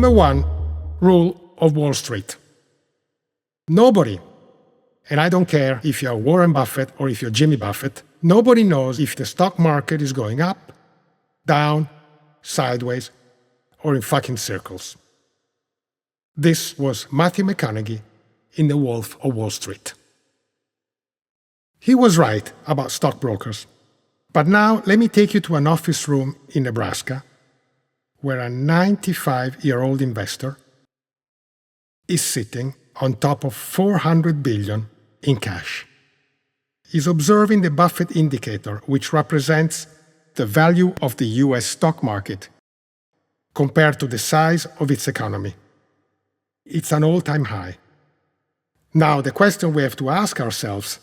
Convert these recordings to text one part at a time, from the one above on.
Number one, rule of Wall Street. Nobody, and I don't care if you're Warren Buffett or if you're Jimmy Buffett, nobody knows if the stock market is going up, down, sideways, or in fucking circles. This was Matthew McConaughey in The Wolf of Wall Street. He was right about stockbrokers. But now let me take you to an office room in Nebraska where a 95-year-old investor is sitting on top of $400 billion in cash. He's observing the Buffett indicator, which represents the value of the US stock market compared to the size of its economy. It's an all-time high. Now, the question we have to ask ourselves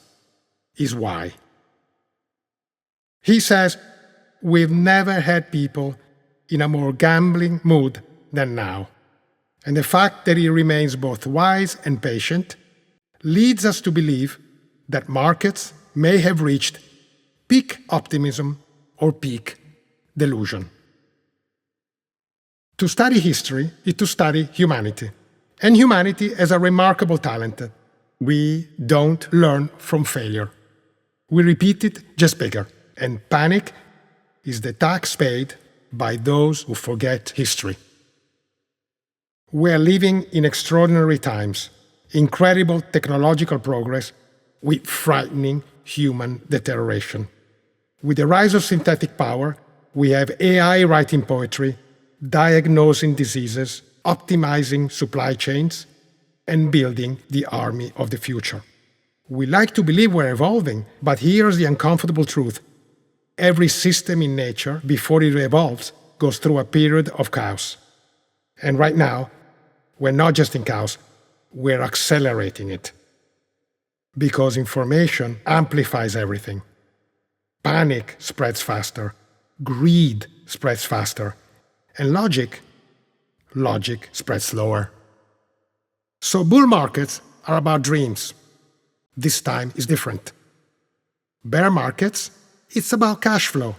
is why? He says, we've never had people in a more gambling mood than now. And the fact that he remains both wise and patient leads us to believe that markets may have reached peak optimism or peak delusion. To study history is to study humanity. And humanity has a remarkable talent. We don't learn from failure. We repeat it just bigger. And panic is the tax paid by those who forget history. We are living in extraordinary times, incredible technological progress with frightening human deterioration. With the rise of synthetic power, we have AI writing poetry, diagnosing diseases, optimizing supply chains, and building the army of the future. We like to believe we're evolving, but here's the uncomfortable truth. Every system in nature, before it evolves, goes through a period of chaos. And right now, we're not just in chaos, we're accelerating it. Because information amplifies everything. Panic spreads faster. Greed spreads faster. And logic spreads slower. So bull markets are about dreams. This time is different. Bear markets, it's about cash flow.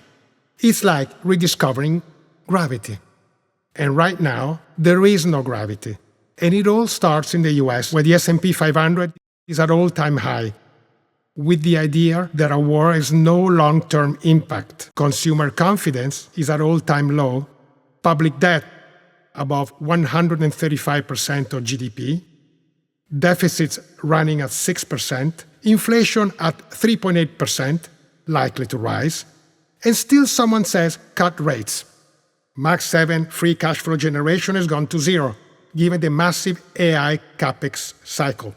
It's like rediscovering gravity. And right now, there is no gravity. And it all starts in the US, where the S&P 500 is at all-time high, with the idea that a war has no long-term impact. Consumer confidence is at all-time low, public debt above 135% of GDP, deficits running at 6%, inflation at 3.8%, likely to rise, and still someone says cut rates. Max 7 free cash flow generation has gone to zero, given the massive AI capex cycle.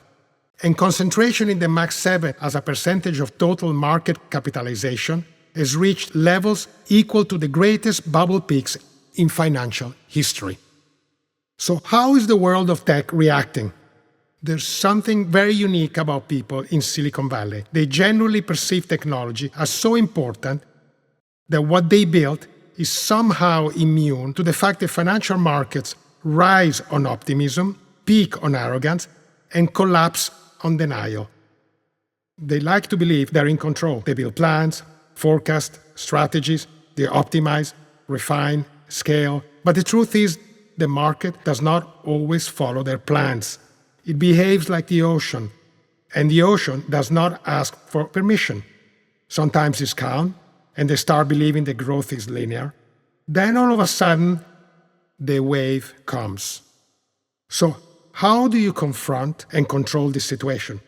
And concentration in the Max 7 as a percentage of total market capitalization has reached levels equal to the greatest bubble peaks in financial history. So how is the world of tech reacting? There's something very unique about people in Silicon Valley. They genuinely perceive technology as so important that what they built is somehow immune to the fact that financial markets rise on optimism, peak on arrogance, and collapse on denial. They like to believe they're in control. They build plans, forecast, strategies, they optimize, refine, scale. But the truth is, the market does not always follow their plans. It behaves like the ocean, and the ocean does not ask for permission. Sometimes it's calm, and they start believing the growth is linear. Then all of a sudden, the wave comes. So how do you confront and control this situation?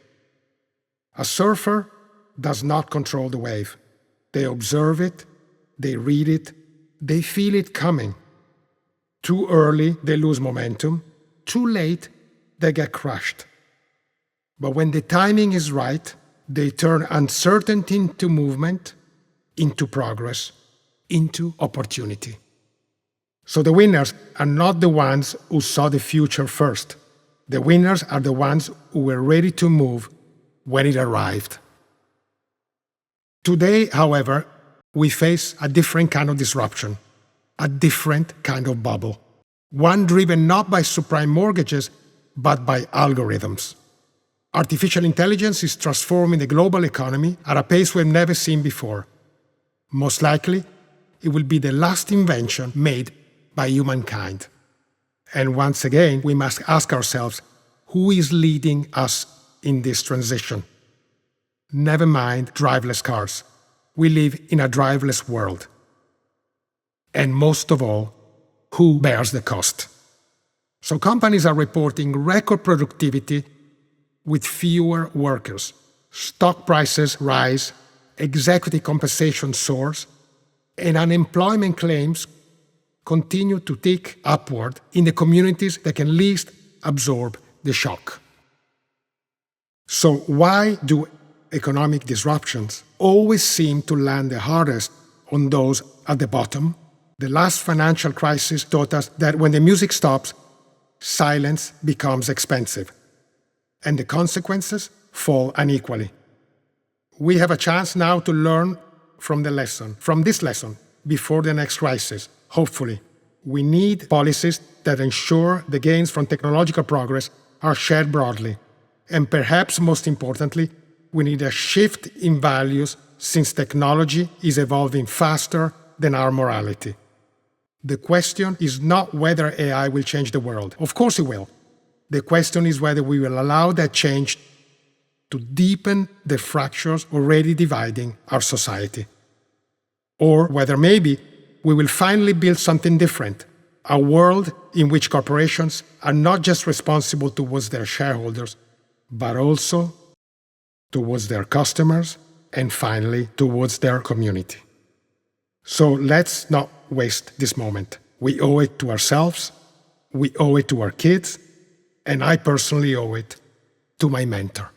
A surfer does not control the wave. They observe it, they read it, they feel it coming. Too early, they lose momentum. Too late, they get crushed. But when the timing is right, they turn uncertainty into movement, into progress, into opportunity. So the winners are not the ones who saw the future first. The winners are the ones who were ready to move when it arrived. Today, however, we face a different kind of disruption, a different kind of bubble, one driven not by subprime mortgages, but by algorithms. Artificial intelligence is transforming the global economy at a pace we've never seen before. Most likely, it will be the last invention made by humankind. And once again, we must ask ourselves, who is leading us in this transition? Never mind driverless cars. We live in a driverless world. And most of all, who bears the cost? So companies are reporting record productivity with fewer workers. Stock prices rise, executive compensation soars, and unemployment claims continue to tick upward in the communities that can least absorb the shock. So why do economic disruptions always seem to land the hardest on those at the bottom? The last financial crisis taught us that when the music stops, silence becomes expensive, and the consequences fall unequally. We have a chance now to learn from this lesson, before the next crisis, hopefully. We need policies that ensure the gains from technological progress are shared broadly. And perhaps most importantly, we need a shift in values since technology is evolving faster than our morality. The question is not whether AI will change the world. Of course it will. The question is whether we will allow that change to deepen the fractures already dividing our society. Or whether maybe we will finally build something different, a world in which corporations are not just responsible towards their shareholders, but also towards their customers and finally towards their community. So let's not waste this moment. We owe it to ourselves, we owe it to our kids, and I personally owe it to my mentor.